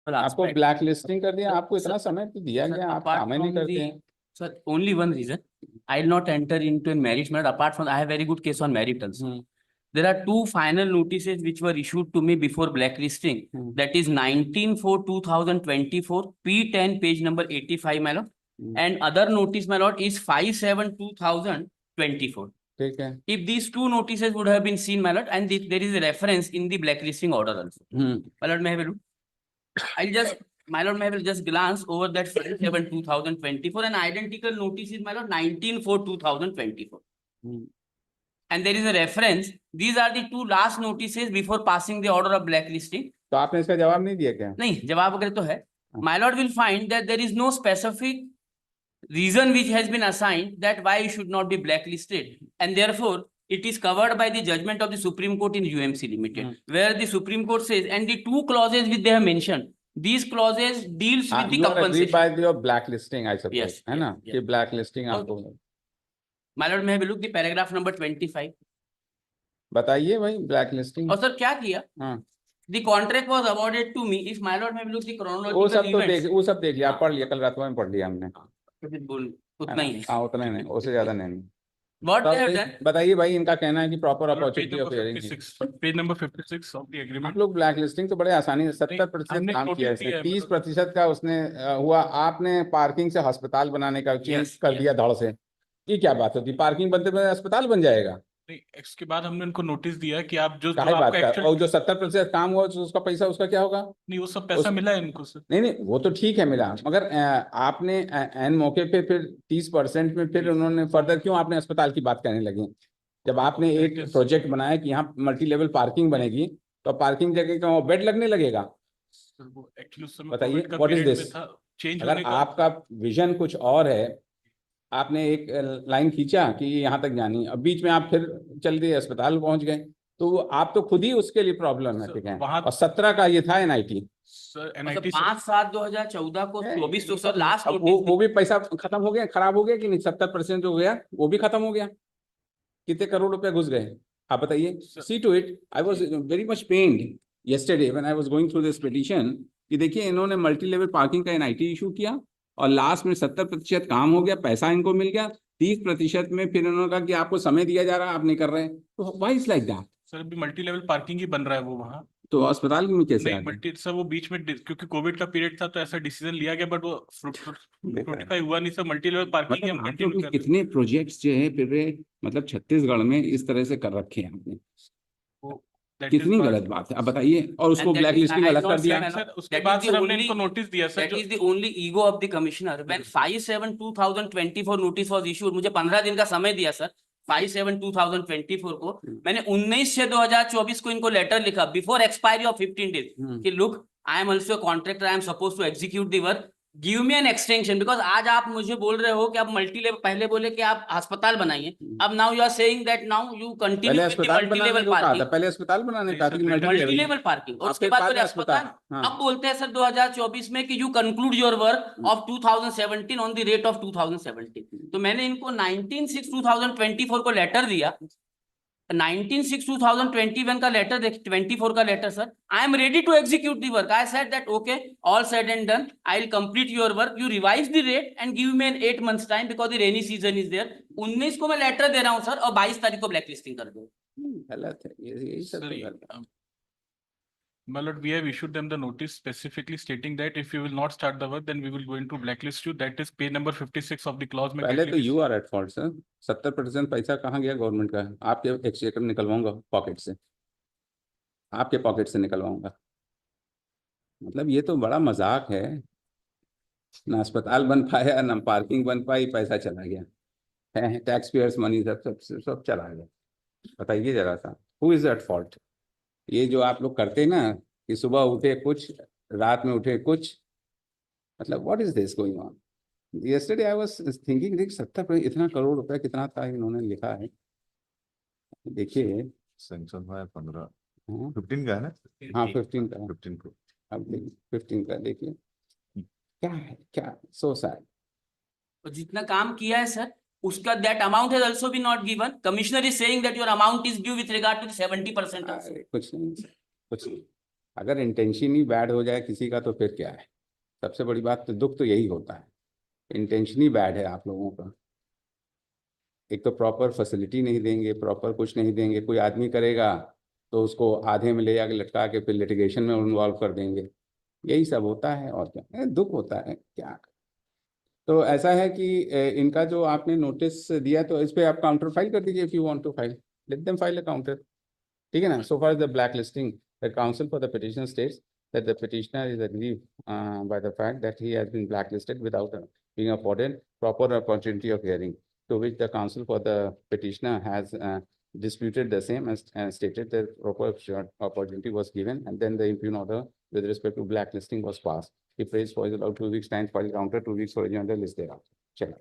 आपको black listing कर दिया, आपको इतना समय तो दिया गया, आप काम ही नहीं करते हैं। Sir, only one reason. I'll not enter into a marriage matter. Apart from, I have very good case on merit also. There are two final notices which were issued to me before blacklisting. That is 19/4/2024, P10, page number 85, my lord. And other notice, my lord, is 5/7/2024. ठीक है। If these two notices would have been seen, my lord, and there is a reference in the blacklisting order also. My lord, may I have a look? My lord, may I will just glance over that 5/7/2024, and identical notice is, my lord, 19/4/2024. And there is a reference. These are the two last notices before passing the order of blacklisting. तो आपने इसका जवाब नहीं दिया क्या? नहीं, जवाब वगैरह तो है. My lord will find that there is no specific reason which has been assigned that why you should not be blacklisted, and therefore it is covered by the judgment of the Supreme Court in UMC Limited, where the Supreme Court says, and the two clauses which they have mentioned, these clauses deals with the compensation. by your blacklisting, I suppose. Yes, है ना, कि blacklisting आपको. My lord, may I look the paragraph number 25. बताइए भाई blacklisting. और sir क्या किया? The contract was awarded to me. If my lord may look the chronological events. वो सब देख लिया, आप पढ़ लिया, कल रात में पढ़ लिया हमने. उतना ही है. हाँ, उतना ही नहीं, उससे ज्यादा नहीं. What they have done? बताइए भाई, इनका कहना है कि proper opportunity of hearing. Page number 56 of the agreement. आप लोग ब्लैक लिस्टिंग तो बड़े आसानी से 70% काम किया है, 30% का उसने हुआ. आपने पार्किंग से अस्पताल बनाने का चेंज कर दिया धड़ से. ये क्या बात होती? पार्किंग बनते बनते अस्पताल बन जाएगा? नहीं, इसके बाद हमने उनको नोटिस दिया कि आप जो और जो 70% काम हुआ उसका पैसा उसका क्या होगा? नहीं, वो सब पैसा मिला है इनको सर. नहीं, वो तो ठीक है मिला, मगर आपने एन मौके पे फिर 30% में फिर उन्होंने फर्दर क्यों आपने अस्पताल की बात करने लगे? जब आपने एक प्रोजेक्ट बनाया कि यहाँ मल्टी लेवल पार्किंग बनेगी, तो पार्किंग जगह का बेड लगने लगेगा. बताइए व्हाट इज दिस? अगर आपका विजन कुछ और है, आपने एक लाइन खींचा कि यहाँ तक जानी, अब बीच में आप फिर चल दिए अस्पताल पहुंच गए, तो आप तो खुद ही उसके लिए प्रॉब्लम है. ठीक है. और 17 का ये था NIT. सर NIT 5/7/2014 को 24 तो सर लास्ट. वो भी पैसा खत्म हो गया, खराब हो गया कि नहीं? 70% हो गया, वो भी खत्म हो गया. कितने करोड़ रुपए घुस गए, आप बताइए. See to it. I was very much pained yesterday when I was going through this petition कि देखिए इन्होंने मल्टी लेवल पार्किंग का NIT इशू किया और लास्ट में 70% काम हो गया, पैसा इनको मिल गया. 30% में फिर इन्होंने कहा कि आपको समय दिया जा रहा है, आप नहीं कर रहे हैं. तो why is like that? Sir अभी मल्टी लेवल पार्किंग ही बन रहा है वो वहाँ. तो अस्पताल में कैसे नहीं मल्टी सर, वो बीच में क्योंकि कोविड का पीरियड था तो ऐसा डिसीजन लिया गया, बट वो फ्रूटिफाई हुआ नहीं सर. मल्टी लेवल पार्किंग हम कंटिन्यू कर. कितने प्रोजेक्ट्स जो है फिर मतलब छत्तीसगढ़ में इस तरह से कर रखे हैं आपने, कितनी गलत बात है, आप बताइए. और उसको ब्लैक लिस्टिंग अलग कर दिया. उसके बाद सर हमने इनको नोटिस दिया sir. That is the only ego of the commissioner. When 5/7/2024 notice was issued, मुझे 15 दिन का समय दिया सर. 5/7/2024 को मैंने 19/6/2024 को इनको लेटर लिखा बिफोर एक्सपायरी ऑफ 15 डेज कि look, I am also contractor, I am suppose to execute the work, give me an extension. Because आज आप मुझे बोल रहे हो कि आप मल्टी लेवल, पहले बोले कि आप अस्पताल बनाइए, अब now you are saying that now you continue with the multi level parking. पहले अस्पताल बनाने का था, मल्टी लेवल पार्किंग, और उसके बाद बोले अस्पताल. अब बोलते हैं सर 2024 में कि you conclude your work of 2017 on the rate of 2017. तो मैंने इनको 19/6/2024 को लेटर दिया. 19/6/2021 का लेटर देख, 24 का letter sir. I am ready to execute the work. I said that okay, all said and done, I will complete your work, you revise the rate and give me an 8 months time because the rainy season is there. 19 को मैं letter दे रहा हूं sir, और 22 तारीख को black listing कर दो. गलत है यही सब. My lord, we have issued them the notice specifically stating that if you will not start the work, then we will going to blacklist you. That is page number 56 of the clause. पहले तो you are at fault sir. 70% पैसा कहाँ गया government का? आपके exchequer निकलवाऊंगा pocket से, आपके pocket से निकलवाऊंगा. मतलब ये तो बड़ा मजाक है. ना अस्पताल बन पाया, ना पार्किंग बन पाई, पैसा चला गया है. टैक्स पेयर्स मनी सब चला गया. बताइए जरा सा, हु इज एट फॉल्ट? ये जो आप लोग करते हैं ना कि सुबह उठे कुछ, रात में उठे कुछ, मतलब what is this going on? Yesterday I was thinking, देख 70 इतना करोड़ रुपए कितना था इन्होंने लिखा है. देखिए सैंक्शन है 15 का है ना. हाँ 15 का. 15 को अब 15 का देखिए क्या है, क्या सो सैड. तो जितना काम किया है सर उसका that amount has also been not given. Commissioner is saying that your amount is due with regard to the 70%. कुछ नहीं, कुछ नहीं. अगर इंटेंशन ही बैड हो जाए किसी का तो फिर क्या है। सबसे बड़ी बात तो दुख तो यही होता है, इंटेंशन ही बैड है आप लोगों का। एक तो प्रॉपर फैसिलिटी नहीं देंगे, प्रॉपर कुछ नहीं देंगे, कोई आदमी करेगा तो उसको आधे में ले जाके लटका के फिर लिटिगेशन में इन्वॉल्व कर देंगे। यही सब होता है और क्या दुख होता है क्या। तो ऐसा है कि इनका जो आपने नोटिस दिया तो इस पे आप काउंटर फाइल कर दीजिए, if you want to file let them file a counter, ठीक है ना। So for the black listing the council for the petition states that the petitioner is aggrieved by the fact that he has been blacklisted without being afforded proper opportunity of hearing, to which the counsel for the petitioner has disputed the same and stated that proper opportunity was given, and then the impugned order with respect to blacklisting was passed. He prays for his allowed 2 weeks time file counter, 2 weeks for agenda list thereafter. चलो